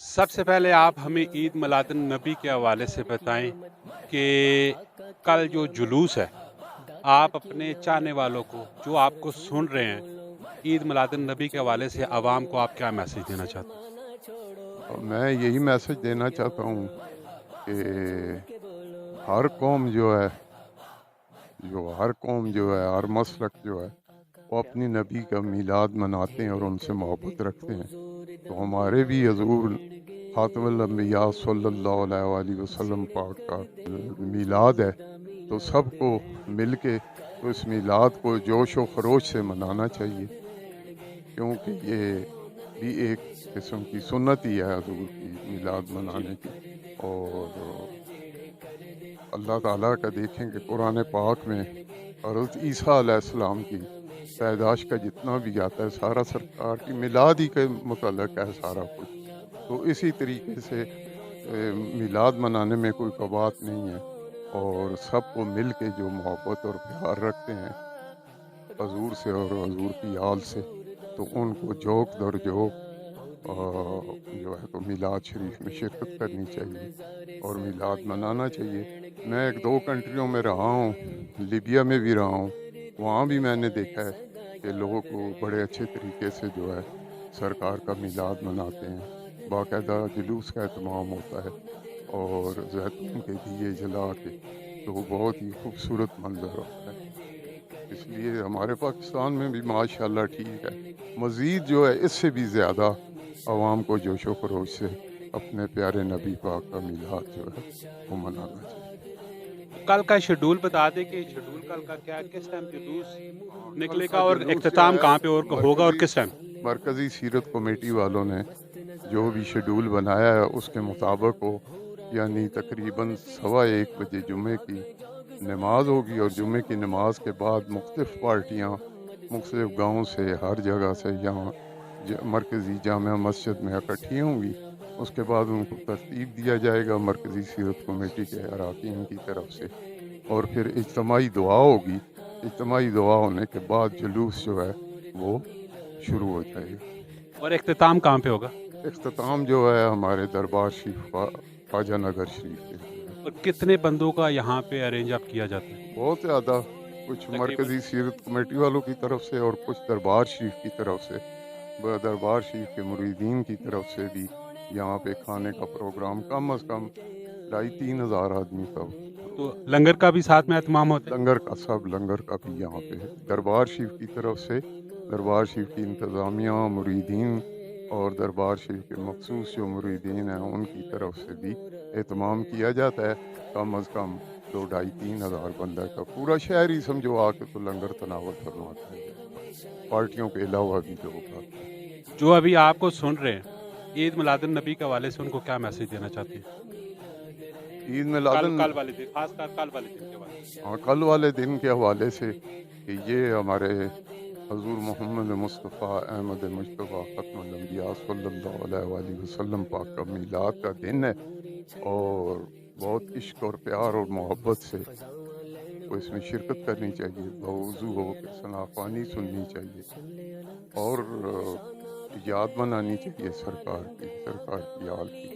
سب سے پہلے آپ ہمیں عید میلاد النبی کے حوالے سے بتائیں کہ کل جو جلوس ہے، آپ اپنے چاہنے والوں کو جو آپ کو سن رہے ہیں عید میلاد النبی کے حوالے سے عوام کو آپ کیا میسج دینا چاہتے ہیں؟ میں یہی میسج دینا چاہتا ہوں کہ ہر قوم جو ہے ہر مسلک جو ہے وہ اپنی نبی کا میلاد مناتے ہیں اور ان سے محبت رکھتے ہیں. تو ہمارے بھی حضور خاتم الانبیاء صلی اللہ علیہ وآلہ وسلم پاک کا میلاد ہے، تو سب کو مل کے تو اس میلاد کو جوش و خروش سے منانا چاہیے، کیونکہ یہ بھی ایک قسم کی سنت ہی ہے حضور کی میلاد جی، منانے کی. اور اللہ تعالیٰ کا دیکھیں کہ قرآن پاک میں حضرت عیسیٰ علیہ السلام کی پیدائش کا جتنا بھی آتا ہے سارا سرکار کی میلاد ہی کے متعلق ہے سارا کچھ. تو اسی طریقے سے میلاد منانے میں کوئی قباحت نہیں ہے، اور سب کو مل کے جو محبت اور پیار رکھتے ہیں حضور سے اور حضور کی آل سے، تو ان کو جھوک در جھوک جو ہے تو میلاد شریف میں شرکت کرنی چاہیے اور میلاد منانا چاہیے. میں ایک دو کنٹریوں میں رہا ہوں، لیبیا میں بھی رہا ہوں. وہاں بھی میں نے دیکھا ہے کہ لوگوں کو بڑے اچھے طریقے سے جو ہے سرکار کا میلاد مناتے ہیں، باقاعدہ جلوس کا اہتمام ہوتا ہے اور زیتون کے دیے جلا کے، تو وہ بہت ہی خوبصورت منظر ہوتا ہے. اس لیے ہمارے پاکستان میں بھی ماشاءاللہ ٹھیک ہے، مزید جو ہے اس سے بھی زیادہ عوام کو جوش و خروش سے اپنے پیارے نبی پاک کا میلاد جو ہے وہ منانا چاہیے. کل کا شیڈول بتا دیں کہ شیڈول کل کا کیا ہے، کس ٹائم جلوس کل نکلے کا گا اور جلوس جو اختتام ہے کہاں پہ اور ہوگا اور کس ٹائم؟ مرکزی سیرت کمیٹی والوں نے جو بھی شیڈول بنایا ہے اس کے مطابق ہو، یعنی تقریباً 1:15 بجے جمعے کی نماز ہوگی، اور جمعے کی نماز کے بعد مختلف پارٹیاں مختلف گاؤں سے ہر جگہ سے یہاں مرکزی جامع مسجد میں اکٹھی ہوں گی. اس کے بعد ان کو ترتیب دیا جائے گا مرکزی سیرت کمیٹی کے اراکین کی طرف سے، اور پھر اجتماعی دعا ہوگی. اجتماعی دعا ہونے کے بعد جلوس جو ہے وہ شروع ہو جائے گا. اور اختتام کہاں پہ ہوگا؟ اختتام جو ہے ہمارے دربار شریف خواجہ نگر شریف کے اندر ہے. اور کتنے بندوں کا یہاں پہ ارینج اب کیا جاتا ہے بہت زیادہ، کچھ تقریباً؟ مرکزی سیرت کمیٹی والوں کی طرف سے اور کچھ دربار شریف کی طرف سے. دربار شریف کے مریدین کی طرف سے بھی یہاں پہ کھانے کا پروگرام کم از کم 2,500 آدمی کا. تو لنگر کا بھی ساتھ میں اہتمام ہوتا ہے؟ لنگر کا بھی یہاں پہ ہے. دربار شریف کی طرف سے، دربار شریف کی انتظامیہ، مریدین اور دربار شریف کے مخصوص جو مریدین ہیں ان کی طرف سے بھی اہتمام کیا جاتا ہے. کم از کم 2,500-3,000 بندہ کا پورا شہر ہی سمجھو آ کے تو لنگر تناول فرماتا ہے یہاں پر. پارٹیوں کے علاوہ بھی لوگ آتے ہیں. جو ابھی آپ کو سن رہے ہیں عید میلاد النبی کے حوالے سے ان کو کیا میسج دینا چاہتے ہیں؟ عید میلاد کل والے دن، خاص کر کل والے دن کے حوالے سے. کل والے دن کے حوالے سے کہ یہ ہمارے حضور محمد مصطفیٰ احمد مجتبیٰ ختم الانبیاء صلی اللہ علیہ وآلہ وسلم پاک کا میلاد کا دن ہے، اور بہت عشق اور پیار اور محبت سے کو اس میں شرکت کرنی چاہیے. بوضو ہو کے ثنا خوانی سننی چاہیے اور یاد منانی چاہیے سرکار کی آل کی.